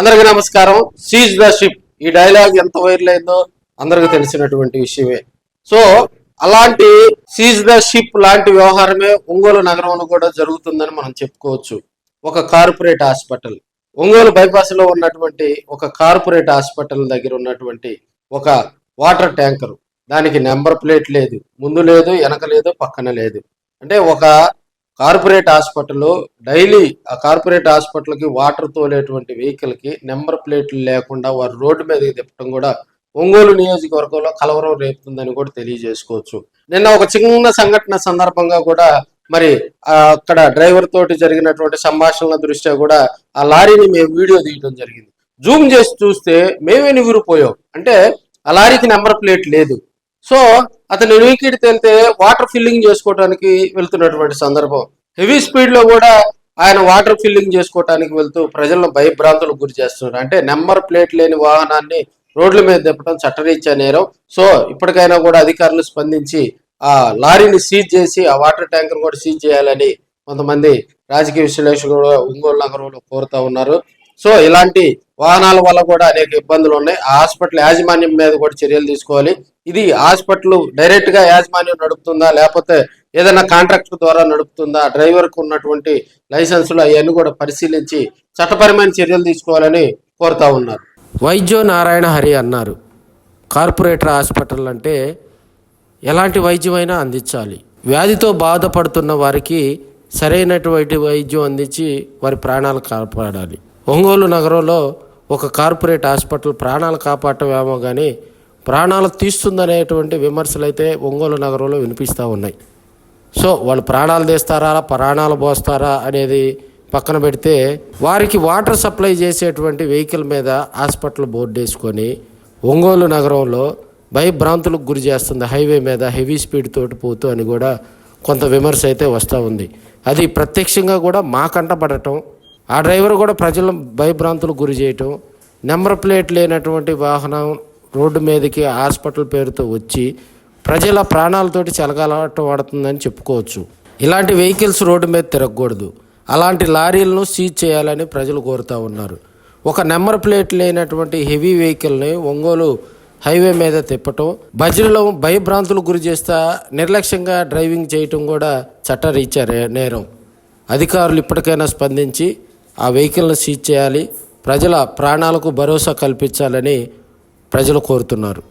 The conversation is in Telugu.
అందరికీ నమస్కారం. సీజ్ ద షిప్ ఈ డైలాగ్ ఎంత వైరల్ అయిందో అందరికి తెలిసినటువంటి విషయమే. సో అలాంటి సీజ్ ద షిప్ లాంటి వ్యవహారమే ఒంగోలు నగరంలో కూడా జరుగుతుందని మనం చెప్పుకోవచ్చు. ఒక కార్పొరేట్ హాస్పిటల్, ఒంగోలు బైపాస్ లో ఉన్నటువంటి ఒక కార్పొరేట్ హాస్పిటల్ దగ్గర ఉన్నటువంటి ఒక వాటర్ ట్యాంకర్, దానికి నెంబర్ ప్లేట్ లేదు, ముందు లేదు, వెనక లేదు, పక్కన లేదు. అంటే ఒక కార్పొరేట్ హాస్పిటల్ డైలీ ఆ కార్పొరేట్ హాస్పిటల్కి వాటర్ తోలేటువంటి వెహికల్కి నెంబర్ ప్లేట్లు లేకుండా వారు రోడ్డు మీదకి తిప్పడం కూడా ఒంగోలు నియోజకవర్గంలో కలవరం రేపుతుందని కూడా తెలియజేసుకోవచ్చు. నిన్న ఒక చిన్న సంఘటన సందర్భంగా కూడా మరి అక్కడ డ్రైవర్ తోటి జరిగినటువంటి సంభాషణల దృష్ట్యా కూడా ఆ లారీని మేము వీడియో తీయడం జరిగింది. జూమ్ చేసి చూస్తే మేమే నివిరిపోయాం. అంటే ఆ లారీకి నెంబర్ ప్లేట్ లేదు. సో అతను వెనక్కి వెళ్తే వాటర్ ఫిల్లింగ్ చేసుకోవడానికి వెళ్తున్నటువంటి సందర్భం. హెవీ స్పీడ్ లో కూడా ఆయన వాటర్ ఫిల్లింగ్ చేసుకోవడానికి వెళ్తూ ప్రజలను భయభ్రాంతులకు గురి చేస్తున్నారు. అంటే నెంబర్ ప్లేట్ లేని వాహనాన్ని రోడ్ల మీద తిప్పడం చట్టరీత్యా నేరం. సో ఇప్పటికైనా కూడా అధికారులు స్పందించి ఆ లారీని సీజ్ చేసి ఆ వాటర్ ట్యాంకర్ కూడా సీజ్ చేయాలని కొంతమంది రాజకీయ విశ్లేషకులు ఒంగోలు నగరంలో కోరుతా ఉన్నారు. సో ఇలాంటి వాహనాల వల్ల కూడా అనేక ఇబ్బందులు ఉన్నాయి. ఆ హాస్పిటల్ యాజమాన్యం మీద కూడా చర్యలు తీసుకోవాలి. ఇది హాస్పిటల్ డైరెక్ట్ గా యాజమాన్యం నడుపుతుందా, లేకపోతే ఏదైనా కాంట్రాక్టర్ ద్వారా నడుపుతుందా, డ్రైవర్ కు ఉన్నటువంటి లైసెన్సులు అవన్నీ కూడా పరిశీలించి చట్టపరమైన చర్యలు తీసుకోవాలని కోరుతా ఉన్నారు. వైద్యో నారాయణ హరి అన్నారు, కార్పొరేటర్ హాస్పిటల్ అంటే ఎలాంటి వైద్యమైనా అందించాలి. వ్యాధితో బాధపడుతున్న వారికి సరైనటువంటి వైద్యం అందించి వారి ప్రాణాలు కాపాడాలి. ఒంగోలు నగరంలో ఒక కార్పొరేట్ హాస్పిటల్ ప్రాణాలు కాపాడటం ఏమో కానీ ప్రాణాలు తీస్తుందనేటువంటి విమర్శలు అయితే ఒంగోలు నగరంలో వినిపిస్తూ ఉన్నాయి. సో వాళ్ళు ప్రాణాలు తీస్తారా, ప్రాణాలు పోస్తారా అనేది పక్కన పెడితే వారికి వాటర్ సప్లై చేసేటువంటి వెహికల్ మీద హాస్పిటల్ బోర్డు వేసుకొని ఒంగోలు నగరంలో భయభ్రాంతులకు గురి చేస్తుంది. హైవే మీద హెవీ స్పీడ్ తోటి పోతూ అని కూడా కొంత విమర్శ అయితే వస్తూ ఉంది. అది ప్రత్యక్షంగా కూడా మా కంట పడటం, ఆ డ్రైవర్ కూడా ప్రజలను భయభ్రాంతులకు గురి చేయటం, నెంబర్ ప్లేట్ లేనటువంటి వాహనం రోడ్డు మీదకి హాస్పిటల్ పేరుతో వచ్చి ప్రజల ప్రాణాలతోటి చెలగాలటం పడుతుందని చెప్పుకోవచ్చు. ఇలాంటి వెహికల్స్ రోడ్డు మీద తిరగకూడదు. అలాంటి లారీలను సీజ్ చేయాలని ప్రజలు కోరుతూ ఉన్నారు. ఒక నెంబర్ ప్లేట్ లేనటువంటి హెవీ వెహికల్ని ఒంగోలు హైవే మీద తిప్పటం, బజరులో భయభ్రాంతులకు గురి చేస్తా నిర్లక్ష్యంగా డ్రైవింగ్ చేయటం కూడా చట్టరీత్యా నేరం. అధికారులు ఇప్పటికైనా స్పందించి ఆ వెహికల్ను సీజ్ చేయాలి, ప్రజల ప్రాణాలకు భరోసా కల్పించాలని ప్రజలు కోరుతున్నారు.